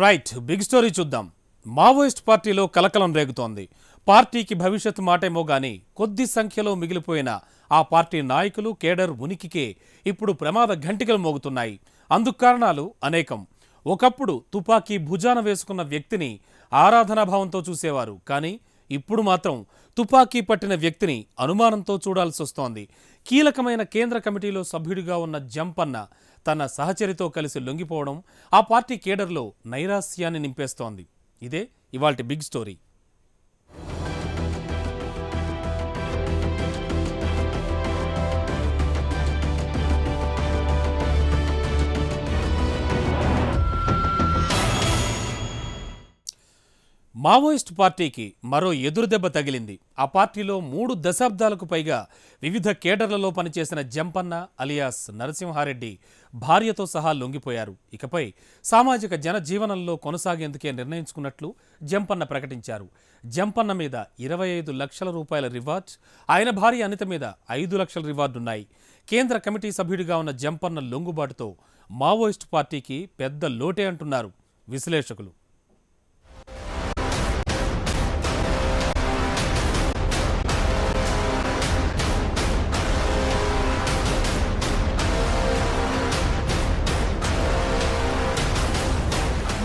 Right big story చూద్దాం. Maoist పార్టీలో కలకలం రేగుతోంది. పార్టీకి భవిష్యత్ మాటేమో గాని కొద్ది సంఖ్యలో మిగిలిపోయిన ఆ పార్టీ నాయకులు కేడర్ ఉనికికే ఇప్పుడు ప్రమాద ఘంటికలు మోగుతున్నాయి. అందుకు కారణాలు అనేకం. ఒకప్పుడు తుపాకీ భుజాన వేసుకున్న వ్యక్తిని ఆరాధనాభావంతో చూసేవారు. కానీ ఇప్పుడు మాత్రం తుపాకీ పట్టిన వ్యక్తిని అనుమానంతో చూడాల్సి వస్తోంది. కీలకమైన కేంద్ర కమిటీలో సభ్యుడిగా ఉన్న జంపన్న తన సహచరితో కలిసి లొంగిపోవడం ఆ పార్టీ కేడర్లో నైరాస్యాన్ని నింపేస్తోంది. ఇదే ఇవాల్టి బిగ్ స్టోరీ. మావోయిస్టు పార్టీకి మరో ఎదురుదెబ్బ తగిలింది. ఆ పార్టీలో 3 దశాబ్దాలకు పైగా వివిధ కేడర్లలో పనిచేసిన జంపన్న అలియాస్ నరసింహారెడ్డి భార్యతో సహా లొంగిపోయారు. ఇకపై సామాజిక జనజీవనంలో కొనసాగేందుకే నిర్ణయించుకున్నట్లు జంపన్న ప్రకటించారు. జంపన్న మీద 25 లక్షల రూపాయల రివార్డ్, ఆయన భార్య అనిత మీద 5 లక్షల రివార్డున్నాయి. కేంద్ర కమిటీ సభ్యుడిగా ఉన్న జంపన్న లొంగుబాటుతో మావోయిస్టు పార్టీకి పెద్ద లోటే అంటున్నారు విశ్లేషకులు.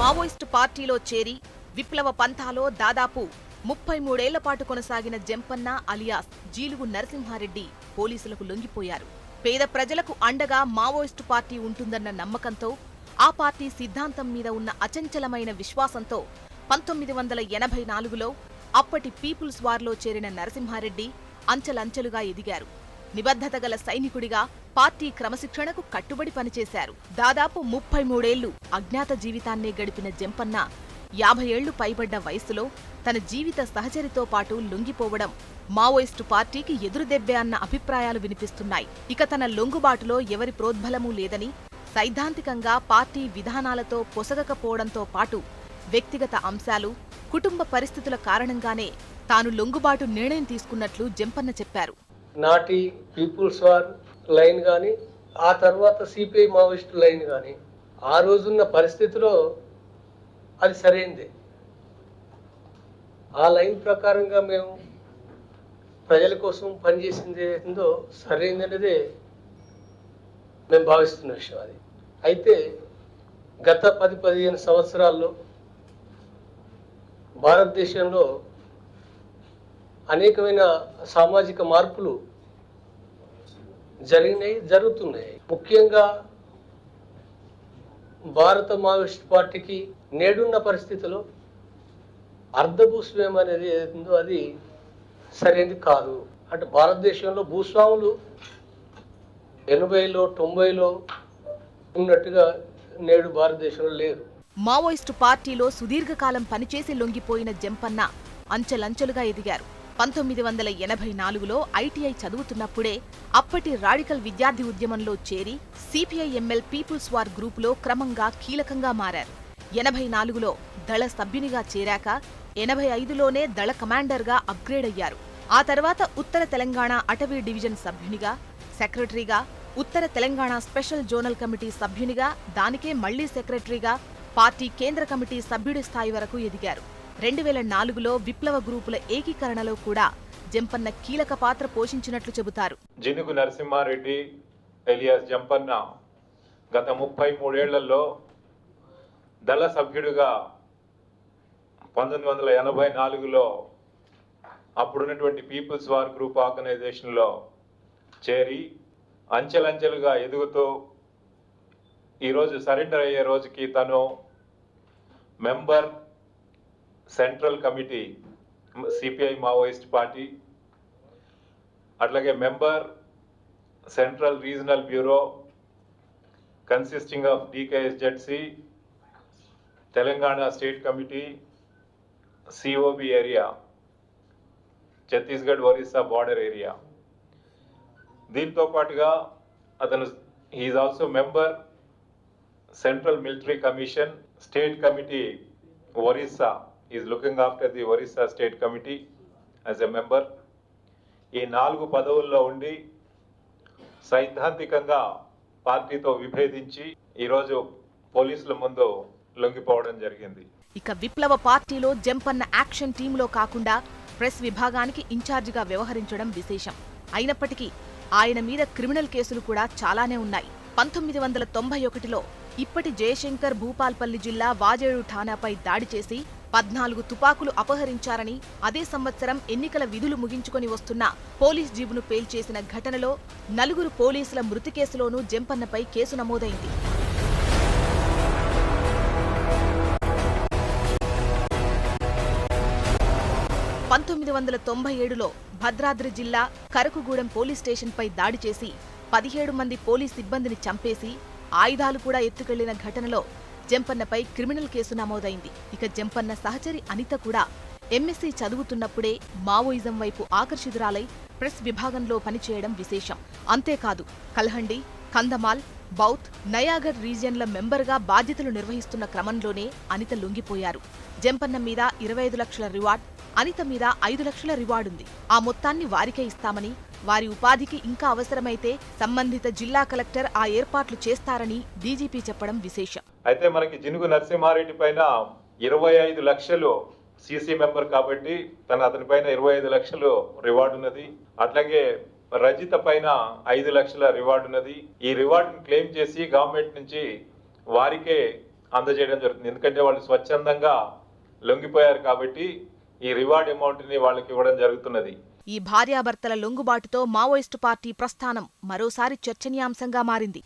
మావోయిస్టు పార్టీలో చేరి విప్లవ పంథాలో దాదాపు 33 ఏళ్ల పాటు కొనసాగిన జంపన్న అలియాస్ జీలుగు నరసింహారెడ్డి పోలీసులకు లొంగిపోయారు. పేద ప్రజలకు అండగా మావోయిస్టు పార్టీ ఉంటుందన్న నమ్మకంతో, ఆ పార్టీ సిద్ధాంతం మీద ఉన్న అచంచలమైన విశ్వాసంతో 1984లో అప్పటి పీపుల్స్ వార్లో చేరిన నరసింహారెడ్డి అంచెలంచెలుగా ఎదిగారు. నిబద్ధత గల సైనికుడిగా పార్టీ క్రమశిక్షణకు కట్టుబడి పనిచేశారు. దాదాపు 33 ఏళ్లు అజ్ఞాత జీవితాన్నే గడిపిన జంపన్న 50 ఏళ్లు పైబడ్డ వయసులో తన జీవిత సహచరితో పాటు లొంగిపోవడం మావోయిస్టు పార్టీకి ఎదురుదెబ్బే అన్న అభిప్రాయాలు వినిపిస్తున్నాయి. ఇక తన లొంగుబాటులో ఎవరి ప్రోద్బలమూ లేదని, సైద్ధాంతికంగా పార్టీ విధానాలతో పొసగకపోవడంతో పాటు వ్యక్తిగత అంశాలు, కుటుంబ పరిస్థితుల కారణంగానే తాను లొంగుబాటు నిర్ణయం తీసుకున్నట్లు జంపన్న చెప్పారు. నాటి పీపుల్స్ వార్ లైన్ కానీ, ఆ తర్వాత సిపిఐ మావోయిస్ట్ లైన్ కానీ, ఆ రోజున్న పరిస్థితిలో అది సరైనదే. ఆ లైన్ ప్రకారంగా మేము ప్రజల కోసం పనిచేసింది ఏందో సరైనదే మేము భావిస్తున్న విషయం అది. అయితే గత 10-15 సంవత్సరాల్లో భారతదేశంలో అనేకమైన సామాజిక మార్పులు జరుగుతున్నాయి. ముఖ్యంగా భారత మావోయిస్ట్ పార్టీకి నేడున్న పరిస్థితిలో అర్ధభూస్వామ్యం అనేది ఏదో అది సరైనది కాదు. అంటే భారతదేశంలో భూస్వాములు 80లో 90లో ఉన్నట్టుగా నేడు భారతదేశంలో లేరు. మావోయిస్టు పార్టీలో సుదీర్ఘకాలం పనిచేసి లొంగిపోయిన జంపన్న అంచెలంచెలుగా ఎదిగారు. 1984లో ఐటీఐ చదువుతున్నప్పుడే అప్పటి రాడికల్ విద్యార్థి ఉద్యమంలో చేరి సిపిఐఎంఎల్ పీపుల్స్ వార్ గ్రూపులో క్రమంగా కీలకంగా మారారు. 84లో దళ సభ్యునిగా చేరాక 85లోనే దళ కమాండర్గా అప్గ్రేడ్ అయ్యారు. ఆ తర్వాత ఉత్తర తెలంగాణ అటవీ డివిజన్ సభ్యునిగా, సెక్రటరీగా, ఉత్తర తెలంగాణ స్పెషల్ జోనల్ కమిటీ సభ్యునిగా, దానికే మళ్లీ సెక్రటరీగా, పార్టీ కేంద్ర కమిటీ సభ్యుడి స్థాయి వరకు ఎదిగారు. 2004లో విప్లవ గ్రూపుల ఏకీకరణలో కూడా జంపన్న కీలక పాత్ర పోషించినట్లు చెబుతారు. జినుగు నరసింహారెడ్డి ఎలియాస్ జంపన్న గత 33 ఏళ్లలో దళ సభ్యుడిగా 1984లో అప్పుడున్నటువంటి పీపుల్స్ వార్ గ్రూప్ ఆర్గనైజేషన్లో చేరి అంచెలంచెలుగా ఎదుగుతూ ఈరోజు సరెండర్ అయ్యే రోజుకి తను member central committee CPI Maoist party, అట్లాగే member central regional bureau consisting of DKSZC, Telangana state committee, COB area, Chhattisgarh Orissa border area. దీంతో పాటుగా అతను he is also member central military commission, state committee Orissa is looking after the Orissa State Committee as a member. ఈ 4 పదవుల్లో ఉండి సైద్ధాంతికంగా పార్టీతో విభేదించి ఈరోజు పోలీసుల ముందు లొంగిపోవడం జరిగింది. ఇక విప్లవ పార్టీలో జంపన్న యాక్షన్ టీంలో కాకుండా ప్రెస్ విభాగానికి ఇన్ఛార్జిగా వ్యవహరించడం విశేషం. అయినప్పటికీ ఆయన మీద క్రిమినల్ కేసులు కూడా చాలానే ఉన్నాయి. 1991లో ఇప్పటి జయశంకర్ భూపాల్పల్లి జిల్లా వాజేడు ఠాణాపై దాడి చేసి 14 తుపాకులు అపహరించారని, అదే సంవత్సరం ఎన్నికల విధులు ముగించుకొని వస్తున్న పోలీస్ జీబును పేల్చేసిన ఘటనలో 4 పోలీసుల మృతి కేసులోనూ జంపన్నపై కేసు నమోదైంది. లో భద్రాద్రి జిల్లా కరకుగూడెం పోలీస్ స్టేషన్పై దాడి చేసి 17 మంది పోలీస్ సిబ్బందిని చంపేసి ఆయుధాలు కూడా ఎత్తుకెళ్లిన ఘటనలో జంపన్నపై క్రిమినల్ కేసు నమోదైంది. ఇక జంపన్న సహచరి అనిత కూడా ఎంఎస్సీ చదువుతున్నప్పుడే మావోయిజం వైపు ఆకర్షితురాలై ప్రెస్ విభాగంలో పనిచేయడం విశేషం. అంతేకాదు కల్హండి, కంధమాల్, బౌత్, నయాగఢ్ రీజియన్ల మెంబర్గా బాధ్యతలు నిర్వహిస్తున్న క్రమంలోనే అనిత లొంగిపోయారు. జంపన్న మీద 25 లక్షల రివార్డ్, అనిత మీద 5 లక్షల రివార్డుంది. ఆ మొత్తాన్ని వారికే ఇస్తామని, వారి ఉపాధికి ఇంకా అవసరమైతే సంబంధిత జిల్లా కలెక్టర్ ఆ ఏర్పాట్లు చేస్తారని డీజీపీ చెప్పడం విశేషం. అయితే మనకి జినుగు నరసింహారెడ్డి పైన 25 లక్షలు సీసీ మెంబర్ కాబట్టి అతని పైన 25 లక్షలు రివార్డు ఉన్నది. అట్లాగే రజిత పైన 5 లక్షల రివార్డు ఉన్నది. ఈ రివార్డుని క్లెయిమ్ చేసి గవర్నమెంట్ నుంచి వారికే అందజేయడం జరుగుతుంది. ఎందుకంటే వాళ్ళు స్వచ్ఛందంగా లొంగిపోయారు కాబట్టి ఈ రివార్డ్ అమౌంట్ ని వాళ్ళకి ఇవ్వడం జరుగుతున్నది. ఈ భార్యాభర్తల లొంగుబాటుతో మావోయిస్టు పార్టీ ప్రస్థానం మరోసారి చర్చనీయాంశంగా మారింది.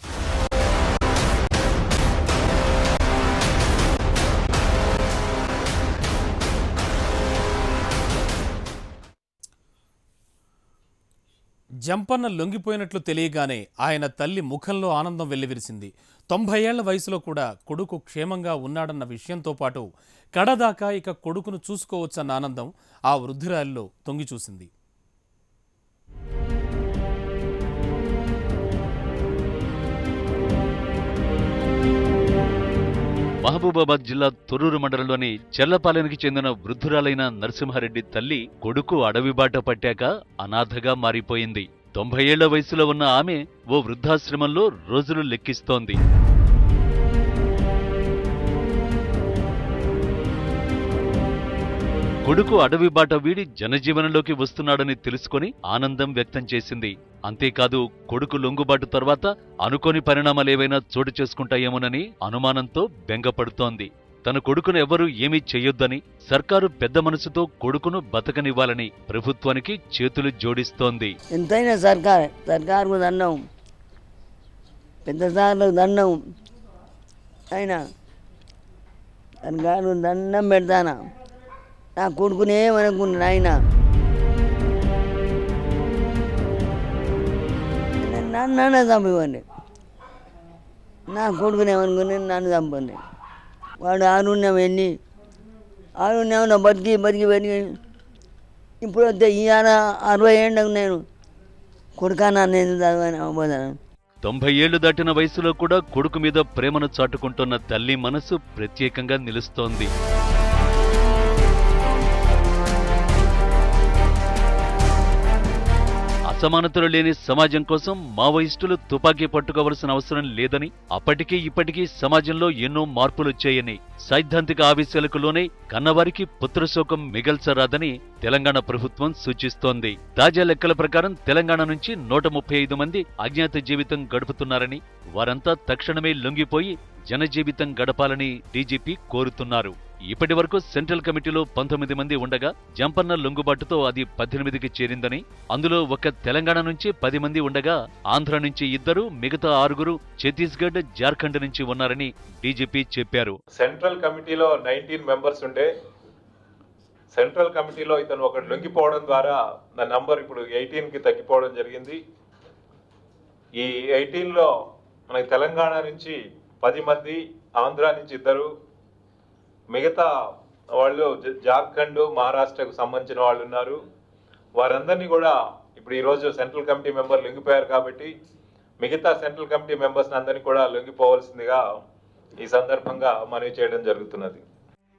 జంపన్న లొంగిపోయినట్లు తెలియగానే ఆయన తల్లి ముఖంలో ఆనందం వెల్లివిరిసింది. 90 ఏళ్ల వయసులో కూడా కొడుకు క్షేమంగా ఉన్నాడన్న విషయంతో పాటు కడదాకా ఇక కొడుకును చూసుకోవచ్చన్న ఆనందం ఆ వృద్ధురాలిలో తొంగిచూసింది. మహబూబాబాద్ జిల్లా తొర్రూరు మండలంలోని చెర్లపాలెనికి చెందిన వృద్ధురాలైన నరసింహారెడ్డి తల్లి కొడుకు అడవిబాట పట్టాక అనాథగా మారిపోయింది. 90 ఏళ్ల వయసులో ఉన్న ఆమె ఓ వృద్ధాశ్రమంలో రోజులు లెక్కిస్తోంది. కొడుకు అడవిబాట వీడి జనజీవనంలోకి వస్తున్నాడని తెలుసుకుని ఆనందం వ్యక్తం చేసింది. అంతేకాదు కొడుకు లొంగుబాటు తర్వాత అనుకోని పరిణామాలేవైనా చోటు చేసుకుంటాయేమోనని అనుమానంతో బెంగపడుతోంది. తన కొడుకును ఎవరూ ఏమీ చెయ్యొద్దని, సర్కారు పెద్ద మనసుతో కొడుకును బతకనివ్వాలని ప్రభుత్వానికి చేతులు జోడిస్తోంది. ఎంతైనా సర్కారుకు దండం, పెద్ద సార్లకు దండం, అయినా సర్కారు దండం పెడతానా, నా కొడుకునే అనుకున్నాను. ఆయన నన్ను చంపేవాడిని, నా కొడుకునేమనుకుని నన్ను చంపండి. వాడు ఆరుణ్యం బతికి ఇప్పుడు వస్తే ఇవాళ 60 ఏళ్ళకు నేను కొడుకానా నేను చదవని అవ్వదాను. 90 ఏళ్లు దాటిన వయసులో కూడా కొడుకు మీద ప్రేమను చాటుకుంటున్న తల్లి మనసు ప్రత్యేకంగా నిలుస్తోంది. అసమానతలు లేని సమాజం కోసం మావోయిస్టులు తుపాకీ పట్టుకోవలసిన అవసరం లేదని, అప్పటికీ ఇప్పటికీ సమాజంలో ఎన్నో మార్పులొచ్చాయని, సైద్ధాంతిక ఆవేశాలకు లోనే కన్నవారికి పుత్రశోకం మిగల్చరాదని తెలంగాణ ప్రభుత్వం సూచిస్తోంది. తాజా లెక్కల ప్రకారం తెలంగాణ నుంచి 135 మంది అజ్ఞాత జీవితం గడుపుతున్నారని, వారంతా తక్షణమే లొంగిపోయి జనజీవితం గడపాలని డీజీపీ కోరుతున్నారు. ఇప్పటి వరకు సెంట్రల్ కమిటీలో 19 మంది ఉండగా జంపన్న లొంగుబాటుతో అది 18కి చేరిందని, అందులో ఒక తెలంగాణ నుంచి 10 మంది ఉండగా ఆంధ్ర నుంచి 2, మిగతా 6 ఛత్తీస్గఢ్, జార్ఖండ్ నుంచి ఉన్నారని డీజీపీ చెప్పారు. సెంట్రల్ కమిటీలో 19 మెంబర్స్ ఉండే, సెంట్రల్ కమిటీలో ఇతను ఒకటి లొంగిపోవడం ద్వారా నా నంబర్ ఇప్పుడు 18కి తగ్గిపోవడం జరిగింది. ఈ 18లో మనకి తెలంగాణ నుంచి 10 మంది, ఆంధ్ర నుంచి 2, మిగతా వాళ్ళు జార్ఖండ్, మహారాష్ట్రకు సంబంధించిన వాళ్ళు ఉన్నారు. వారందరినీ కూడా ఇప్పుడు ఈరోజు సెంట్రల్ కమిటీ మెంబర్ లొంగిపోయారు కాబట్టి మిగతా సెంట్రల్ కమిటీ మెంబర్స్ అందరినీ కూడా లొంగిపోవాల్సిందిగా ఈ సందర్భంగా మనవి చేయడం జరుగుతున్నది.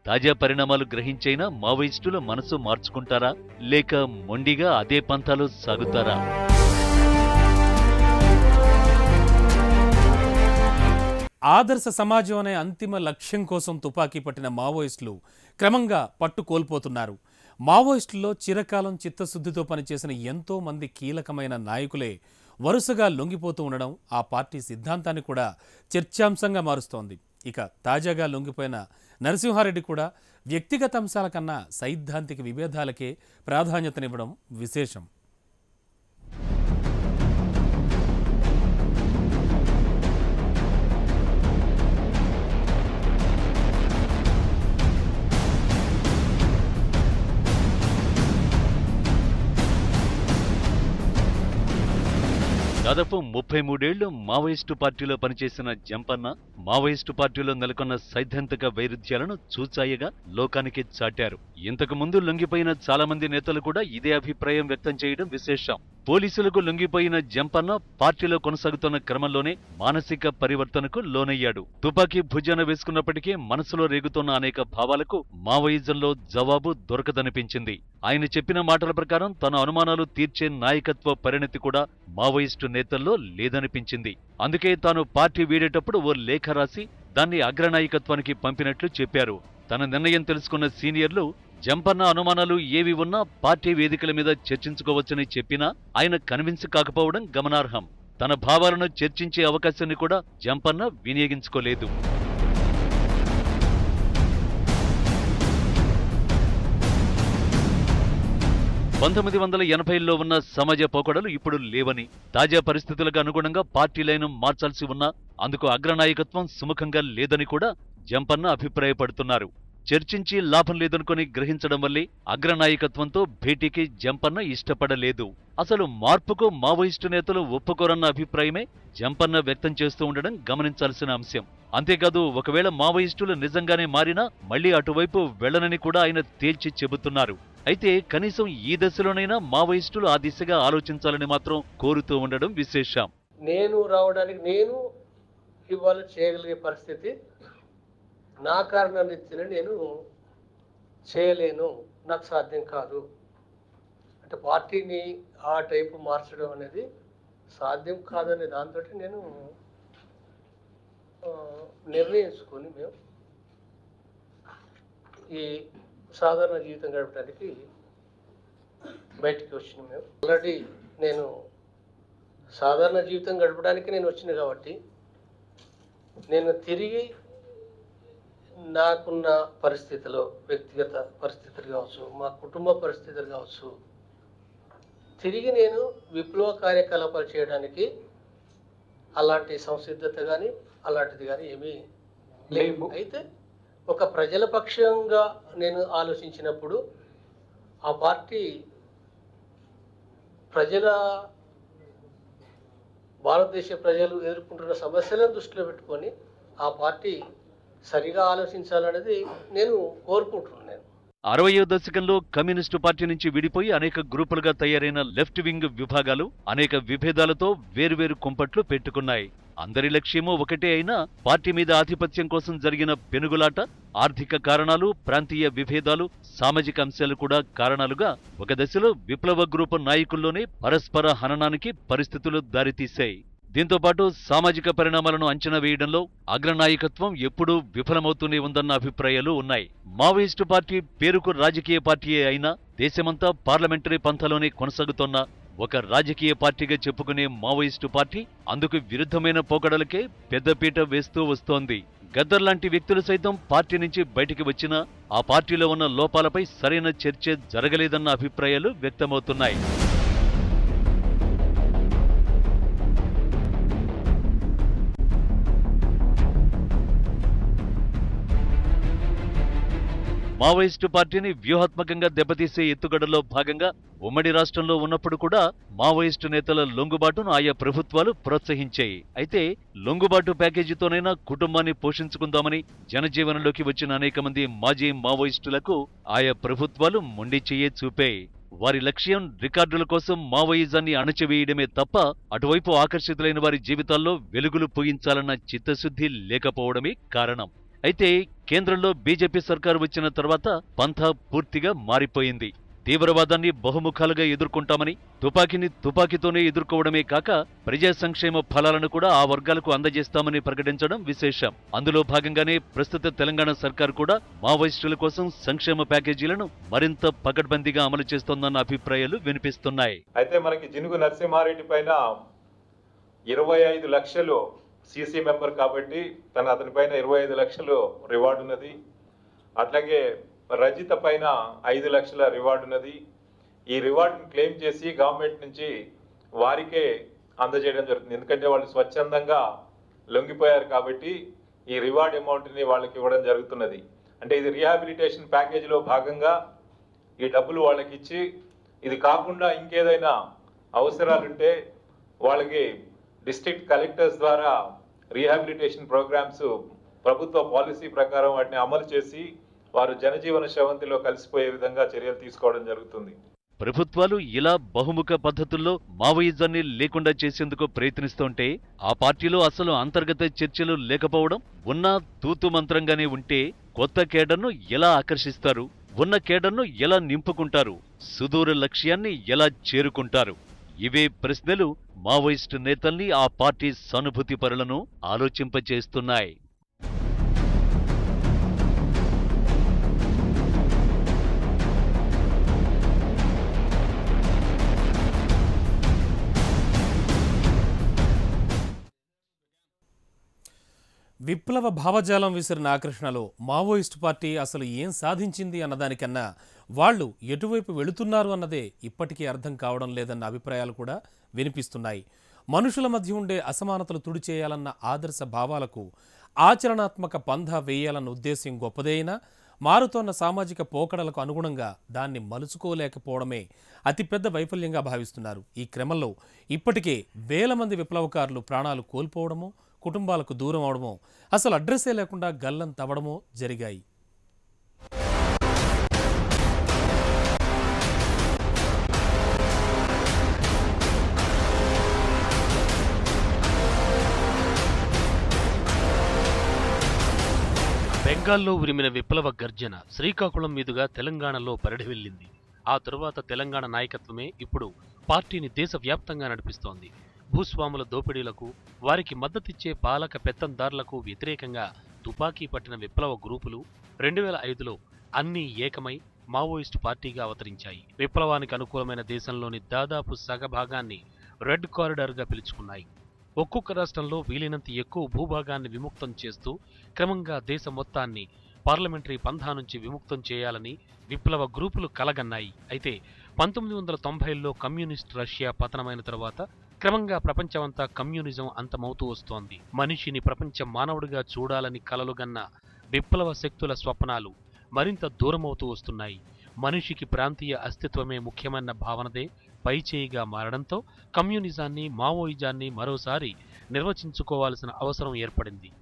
తాజా పరిణామాలు గ్రహించైనా మావోయిస్టులు మనసు మార్చుకుంటారా, లేక మొండిగా అదే పంథాలో సాగుతారా? ఆదర్శ సమాజం అనే అంతిమ లక్ష్యం కోసం తుపాకీ పట్టిన మావోయిస్టులు క్రమంగా పట్టు కోల్పోతున్నారు. మావోయిస్టుల్లో చిరకాలం చిత్తశుద్ధితో పనిచేసిన ఎంతో మంది కీలకమైన నాయకులే వరుసగా లొంగిపోతూ ఉండడం ఆ పార్టీ సిద్ధాంతాన్ని కూడా చర్చాంశంగా మారుస్తోంది. ఇక తాజాగా లొంగిపోయిన నరసింహారెడ్డి కూడా వ్యక్తిగత అంశాల కన్నా సైద్ధాంతిక విభేదాలకే ప్రాధాన్యతనివ్వడం విశేషం. దాదాపు 33 ఏళ్లు మావోయిస్టు పార్టీలో పనిచేసిన జంపన్న మావోయిస్టు పార్టీలో నెలకొన్న సైద్ధాంతిక వైరుధ్యాలను చూచాయగా లోకానికి చాటారు. ఇంతకు ముందు లొంగిపోయిన చాలా మంది నేతలు కూడా ఇదే అభిప్రాయం వ్యక్తం చేయడం విశేషం. పోలీసులకు లొంగిపోయిన జంపన్న పార్టీలో కొనసాగుతున్న క్రమంలోనే మానసిక పరివర్తనకు లోనయ్యాడు. తుపాకీ భుజాన వేసుకున్నప్పటికీ మనసులో రేగుతున్న అనేక భావాలకు మావోయిజంలో జవాబు దొరకదనిపించింది. ఆయన చెప్పిన మాటల ప్రకారం తన అనుమానాలు తీర్చే నాయకత్వ పరిణతి కూడా మావోయిస్టు నేతల్లో లేదనిపించింది. అందుకే తాను పార్టీ వీడేటప్పుడు ఓ లేఖ రాసి దాన్ని అగ్రనాయకత్వానికి పంపినట్లు చెప్పారు. తన నిర్ణయం తెలుసుకున్న సీనియర్లు జంపన్న అనుమానాలు ఏవి ఉన్నా పార్టీ వేదికల మీద చర్చించుకోవచ్చని చెప్పినా ఆయన కన్విన్స్ కాకపోవడం గమనార్హం. తన భావాలను చర్చించే అవకాశాన్ని కూడా జంపన్న వినియోగించుకోలేదు. పంతొమ్మిది 1980లో ఉన్న సమాజ పోకడలు ఇప్పుడు లేవని, తాజా పరిస్థితులకు అనుగుణంగా పార్టీ లైను మార్చాల్సి ఉన్నా అందుకు అగ్రనాయకత్వం సుముఖంగా లేదని కూడా జంపన్న అభిప్రాయపడుతున్నారు. చర్చించి లాభం లేదనుకుని గ్రహించడం వల్లే అగ్రనాయకత్వంతో భేటీకి జంపన్న ఇష్టపడలేదు. అసలు మార్పుకు మావోయిస్టు నేతలు ఒప్పుకోరన్న అభిప్రాయమే జంపన్న వ్యక్తం చేస్తూ ఉండడం గమనించాల్సిన అంశం. అంతేకాదు, ఒకవేళ మావోయిస్టులు నిజంగానే మారినా మళ్లీ అటువైపు వెళ్లనని కూడా ఆయన తేల్చి చెబుతున్నారు. అయితే కనీసం ఈ దశలోనైనా మావోయిస్టులు ఆ దిశగా ఆలోచించాలని మాత్రం కోరుతూ ఉండడం విశేషం. నేను రావడానికి నేను ఇవాళ చేయగలిగే పరిస్థితి నా కారణరీత్యా నేను చేయలేను, నాకు సాధ్యం కాదు. అంటే పార్టీని ఆ టైపు మార్చడం అనేది సాధ్యం కాదనే దాంతో నేను నిర్ణయించుకొని మేము ఈ సాధారణ జీవితం గడపడానికి బయటికి వచ్చిన మేము ఆల్రెడీ నేను సాధారణ జీవితం గడపడానికి నేను వచ్చిన కాబట్టి నేను తిరిగి నాకున్న పరిస్థితులు, వ్యక్తిగత పరిస్థితులు కావచ్చు, మా కుటుంబ పరిస్థితులు కావచ్చు, తిరిగి నేను విప్లవ కార్యకలాపాలు చేయడానికి అలాంటి సంసిద్ధత కానీ అలాంటిది కానీ ఏమీ లేవు. అయితే ఒక ప్రజల పక్షంగా నేను ఆలోచించినప్పుడు ఆ పార్టీ భారతదేశ ప్రజలు ఎదుర్కొంటున్న సమస్యలను దృష్టిలో పెట్టుకొని ఆ పార్టీ సరిగా ఆలోచించాలనేది నేను కోరుకుంటున్నాను. 60వ దశకంలో కమ్యూనిస్టు పార్టీ నుంచి విడిపోయి అనేక గ్రూపులుగా తయారైన లెఫ్ట్ వింగ్ విభాగాలు అనేక విభేదాలతో వేర్వేరు కుంపట్లు పెట్టుకున్నాయి. అందరి లక్ష్యమూ ఒకటే అయినా పార్టీ మీద ఆధిపత్యం కోసం జరిగిన పెనుగులాట, ఆర్థిక కారణాలు, ప్రాంతీయ విభేదాలు, సామాజిక అంశాలు కూడా కారణాలుగా ఒక దశలో విప్లవ గ్రూపు నాయకుల్లోనే పరస్పర హననానికి పరిస్థితులు దారితీశాయి. దీంతో పాటు సామాజిక పరిణామాలను అంచనా వేయడంలో అగ్రనాయకత్వం ఎప్పుడూ విఫలమవుతూనే ఉందన్న అభిప్రాయాలు ఉన్నాయి. మావోయిస్టు పార్టీ పేరుకు రాజకీయ పార్టీయే అయినా దేశమంతా పార్లమెంటరీ పంథాలోనే కొనసాగుతోన్న ఒక రాజకీయ పార్టీగా చెప్పుకునే మావోయిస్టు పార్టీ అందుకు విరుద్ధమైన పోకడలకే పెద్దపీట వేస్తూ వస్తోంది. గద్దర్ లాంటి వ్యక్తులు సైతం పార్టీ నుంచి బయటికి వచ్చినా ఆ పార్టీలో ఉన్న లోపాలపై సరైన చర్చ జరగలేదన్న అభిప్రాయాలు వ్యక్తమవుతున్నాయి. మావోయిస్టు పార్టీని వ్యూహాత్మకంగా దెబ్బతీసే ఎత్తుగడలో భాగంగా ఉమ్మడి రాష్ట్రంలో ఉన్నప్పుడు కూడా మావోయిస్టు నేతల లొంగుబాటును ఆయా ప్రభుత్వాలు ప్రోత్సహించాయి. అయితే లొంగుబాటు ప్యాకేజీతోనైనా కుటుంబాన్ని పోషించుకుందామని జనజీవనంలోకి వచ్చిన అనేక మంది మాజీ మావోయిస్టులకు ఆయా ప్రభుత్వాలు మొండి చెయ్యే చూపాయి. వారి లక్ష్యం రికార్డుల కోసం మావోయిజాన్ని అణచివేయడమే తప్ప అటువైపు ఆకర్షితులైన వారి జీవితాల్లో వెలుగులు పూయించాలన్న చిత్తశుద్ధి లేకపోవడమే కారణం. అయితే కేంద్రంలో బీజేపీ సర్కారు వచ్చిన తర్వాత పంథా పూర్తిగా మారిపోయింది. తీవ్రవాదాన్ని బహుముఖాలుగా ఎదుర్కొంటామని, తుపాకీని తుపాకీతోనే ఎదుర్కోవడమే కాక ప్రజా సంక్షేమ ఫలాలను కూడా ఆ వర్గాలకు అందజేస్తామని ప్రకటించడం విశేషం. అందులో భాగంగానే ప్రస్తుత తెలంగాణ సర్కార్ కూడా మావోయిస్టుల కోసం సంక్షేమ ప్యాకేజీలను మరింత పకడ్బందీగా అమలు చేస్తోందన్న అభిప్రాయాలు వినిపిస్తున్నాయి. అయితే మనకి జినుగు నరసింహారెడ్డి పైన 25 లక్షలు సీసీ మెంబర్ కాబట్టి అతని పైన 25 లక్షలు రివార్డు ఉన్నది. అట్లాగే రజిత పైన 5 లక్షల రివార్డు ఉన్నది. ఈ రివార్డుని క్లెయిమ్ చేసి గవర్నమెంట్ నుంచి వారికే అందజేయడం జరుగుతుంది. ఎందుకంటే వాళ్ళు స్వచ్ఛందంగా లొంగిపోయారు కాబట్టి ఈ రివార్డ్ అమౌంట్ని వాళ్ళకి ఇవ్వడం జరుగుతున్నది. అంటే ఇది రీహాబిలిటేషన్ ప్యాకేజీలో భాగంగా ఈ డబ్బులు వాళ్ళకి ఇచ్చి, ఇది కాకుండా ఇంకేదైనా అవసరాలుంటే వాళ్ళకి డిస్ట్రిక్ట్ కలెక్టర్స్ ద్వారా రీహాబిలిటేషన్ ప్రోగ్రామ్స్ ప్రభుత్వ పాలసీ ప్రకారం వాటిని అమలు చేసి వారు జనజీవన శ్రవంతిలో కలిసిపోయే విధంగా చర్యలు తీసుకోవడం జరుగుతుంది. ప్రభుత్వాలు ఇలా బహుముఖ పద్ధతుల్లో మావోయిజాన్ని లేకుండా చేసేందుకు ప్రయత్నిస్తుంటే ఆ పార్టీలో అసలు అంతర్గత చర్చలు లేకపోవడం, ఉన్న తూతు మంత్రంగానే ఉంటే కొత్త కేడర్ను ఎలా ఆకర్షిస్తారు? ఉన్న కేడర్ను ఎలా నింపుకుంటారు? సుదూర లక్ష్యాన్ని ఎలా చేరుకుంటారు? ఇవే ప్రశ్నలు మావోయిస్టు నేతల్ని, ఆ పార్టీ సానుభూతి పరులను ఆలోచింపచేస్తున్నాయి. విప్లవ భావజాలం విసిరిన ఆకర్షణలో మావోయిస్టు పార్టీ అసలు ఏం సాధించింది అన్నదానికన్నా వాళ్లు ఎటువైపు వెళుతున్నారు అన్నదే ఇప్పటికీ అర్థం కావడం లేదన్న అభిప్రాయాలు కూడా వినిపిస్తున్నాయి. మనుషుల మధ్య ఉండే అసమానతలు తుడిచేయాలన్న ఆదర్శ భావాలకు ఆచరణాత్మక పంధా వేయాలన్న ఉద్దేశ్యం గొప్పదే అయినా మారుతోన్న సామాజిక పోకడలకు అనుగుణంగా దాన్ని మలుచుకోలేకపోవడమే అతిపెద్ద వైఫల్యంగా భావిస్తున్నారు. ఈ క్రమంలో ఇప్పటికే వేల మంది విప్లవకారులు ప్రాణాలు కోల్పోవడమో, కుటుంబాలకు దూరం అవడమో, అసలు అడ్రస్సే లేకుండా గల్లం తవ్వడమో జరిగాయి. బెంగాల్లో ఉరిమిన విప్లవ గర్జన శ్రీకాకుళం మీదుగా తెలంగాణలో పరిఢవిల్లింది. ఆ తరువాత తెలంగాణ నాయకత్వమే ఇప్పుడు పార్టీని దేశవ్యాప్తంగా నడిపిస్తోంది. భూస్వాముల దోపిడీలకు, వారికి మద్దతిచ్చే పాలక పెత్తందారులకు వ్యతిరేకంగా తుపాకీ పట్టిన విప్లవ గ్రూపులు 2005లో అన్నీ ఏకమై మావోయిస్టు పార్టీగా అవతరించాయి. విప్లవానికి అనుకూలమైన దేశంలోని దాదాపు సగభాగాన్ని రెడ్ కారిడార్గా పిలుచుకున్నాయి. ఒక్కొక్క రాష్ట్రంలో వీలైనంత ఎక్కువ భూభాగాన్ని విముక్తం చేస్తూ క్రమంగా దేశం మొత్తాన్ని పార్లమెంటరీ పంథా నుంచి విముక్తం చేయాలని విప్లవ గ్రూపులు కలగన్నాయి. అయితే 1990లో కమ్యూనిస్ట్ రష్యా పతనమైన తరువాత క్రమంగా ప్రపంచమంతా కమ్యూనిజం అంతమవుతూ వస్తోంది. మనిషిని ప్రపంచ మానవుడిగా చూడాలని కలలుగన్న విప్లవ శక్తుల స్వప్నాలు మరింత దూరమవుతూ వస్తున్నాయి. మనిషికి ప్రాంతీయ అస్తిత్వమే ముఖ్యమైన భావనదే పైచేయిగా మారడంతో కమ్యూనిజాన్ని, మావోయిజాన్ని మరోసారి నిర్వచించుకోవాల్సిన అవసరం ఏర్పడింది.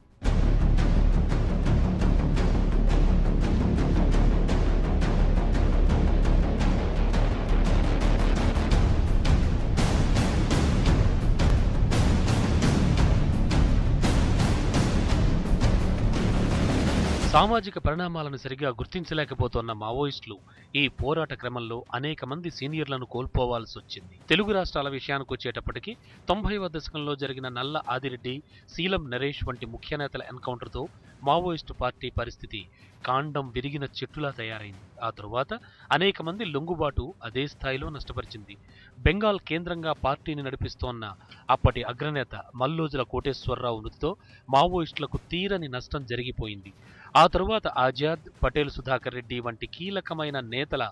సామాజిక పరిణామాలను సరిగా గుర్తించలేకపోతున్న మావోయిస్టులు ఈ పోరాట క్రమంలో అనేక మంది సీనియర్లను కోల్పోవాల్సి వచ్చింది. తెలుగు రాష్ట్రాల విషయానికి వచ్చేటప్పటికీ 90వ దశకంలో జరిగిన నల్ల ఆదిరెడ్డి, శీలం నరేష్ వంటి ముఖ్య నేతల ఎన్కౌంటర్తో మావోయిస్టు పార్టీ పరిస్థితి కాండం విరిగిన చెట్టులా తయారైంది. ఆ తరువాత అనేక మంది లొంగుబాటు అదే స్థాయిలో నష్టపరిచింది. బెంగాల్ కేంద్రంగా పార్టీని నడిపిస్తోన్న అప్పటి అగ్రనేత మల్లోజుల కోటేశ్వరరావు మృతితో మావోయిస్టులకు తీరని నష్టం జరిగిపోయింది. ఆ తరువాత ఆజాద్, పటేల్ సుధాకర్ రెడ్డి వంటి కీలకమైన నేతల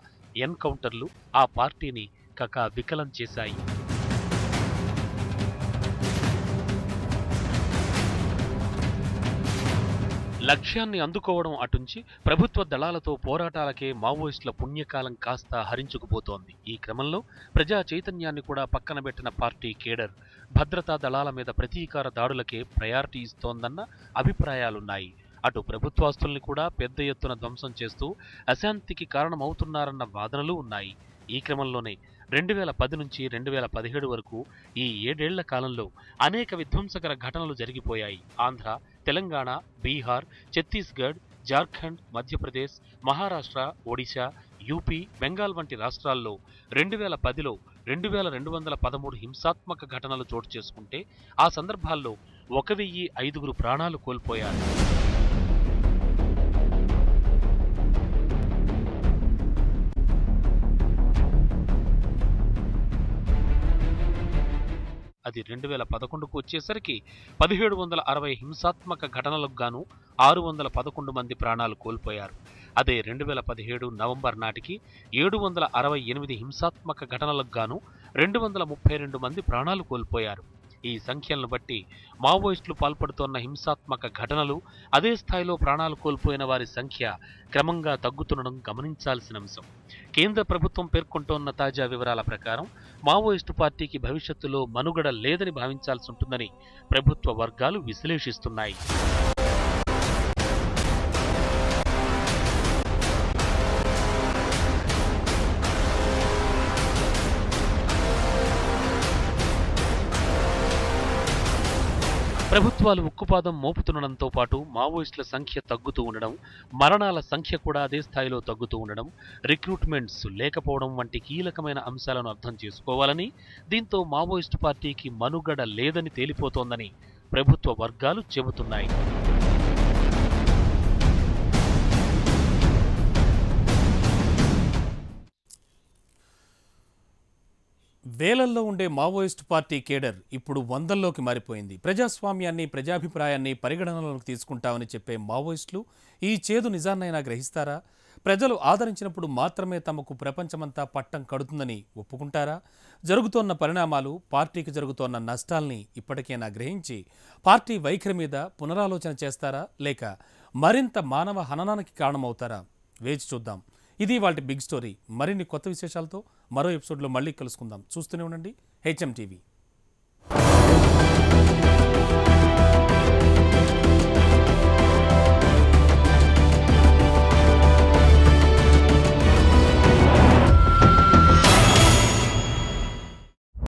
ఎన్కౌంటర్లు ఆ పార్టీని కకావికలం చేశాయి. లక్ష్యాన్ని అందుకోవడం అటుంచి ప్రభుత్వ దళాలతో పోరాటాలకే మావోయిస్టుల పుణ్యకాలం కాస్త హరించుకుపోతోంది. ఈ క్రమంలో ప్రజా చైతన్యాన్ని కూడా పక్కనబెట్టిన పార్టీ కేడర్ భద్రతా దళాల మీద ప్రతీకార దాడులకే ప్రయారిటీ ఇస్తోందన్న అభిప్రాయాలున్నాయి. అటు ప్రభుత్వాస్తుల్ని కూడా పెద్ద ఎత్తున ధ్వంసం చేస్తూ అశాంతికి కారణమవుతున్నారన్న వాదనలు ఉన్నాయి. ఈ క్రమంలోనే 2010 నుంచి 2017 వరకు ఈ 7 ఏళ్ల కాలంలో అనేక విధ్వంసకర ఘటనలు జరిగిపోయాయి. ఆంధ్ర, తెలంగాణ, బీహార్, ఛత్తీస్గఢ్, జార్ఖండ్, మధ్యప్రదేశ్, మహారాష్ట్ర, ఒడిశా యూపీ, బెంగాల్ వంటి రాష్ట్రాల్లో 2010లో 2213 హింసాత్మక ఘటనలు చోటు చేసుకుంటే ఆ సందర్భాల్లో 1005 ప్రాణాలు కోల్పోయారు. అది 2011కు వచ్చేసరికి 1760 హింసాత్మక ఘటనలకు గాను 611 మంది ప్రాణాలు కోల్పోయారు. అదే 2017 నవంబర్ నాటికి 768 హింసాత్మక ఘటనలకు గాను 232 మంది ప్రాణాలు కోల్పోయారు. ఈ సంఖ్యలను బట్టి మావోయిస్టులు పాల్పడుతోన్న హింసాత్మక ఘటనలు, అదే స్థాయిలో ప్రాణాలు కోల్పోయిన వారి సంఖ్య క్రమంగా తగ్గుతుండడం గమనించాల్సిన అంశం. కేంద్ర ప్రభుత్వం పేర్కొంటోన్న తాజా వివరాల ప్రకారం మావోయిస్టు పార్టీకి భవిష్యత్తులో మనుగడ లేదని భావించాల్సి ఉంటుందని ప్రభుత్వ వర్గాలు విశ్లేషిస్తున్నాయి. ప్రభుత్వాలు ఉక్కుపాదం మోపుతుండడంతో పాటు మావోయిస్టుల సంఖ్య తగ్గుతూ ఉండడం, మరణాల సంఖ్య కూడా అదే స్థాయిలో తగ్గుతూ ఉండడం, రిక్రూట్మెంట్స్ లేకపోవడం వంటి కీలకమైన అంశాలను అర్థం చేసుకోవాలని, దీంతో మావోయిస్టు పార్టీకి మనుగడ లేదని తేలిపోతోందని ప్రభుత్వ వర్గాలు చెబుతున్నాయి. వేలల్లో ఉండే మావోయిస్టు పార్టీ కేడర్ ఇప్పుడు వందల్లోకి మారిపోయింది. ప్రజాస్వామ్యాన్ని, ప్రజాభిప్రాయాన్ని పరిగణనలోకి తీసుకుంటామని చెప్పే మావోయిస్టులు ఈ చేదు నిజాన్నైనా గ్రహిస్తారా? ప్రజలు ఆదరించినప్పుడు మాత్రమే తమకు ప్రపంచమంతా పట్టం కడుతుందని ఒప్పుకుంటారా? జరుగుతోన్న పరిణామాలు, పార్టీకి జరుగుతోన్న నష్టాల్ని ఇప్పటికైనా గ్రహించి పార్టీ వైఖరి మీద పునరాలోచన చేస్తారా? లేక మరింత మానవ హననానికి కారణమవుతారా? వేచి చూద్దాం. ఇది వాటి బిగ్ స్టోరీ. మరిన్ని కొత్త విశేషాలతో మరో ఎపిసోడ్లో మళ్ళీ కలుసుకుందాం. చూస్తూనే ఉండండి HM TV.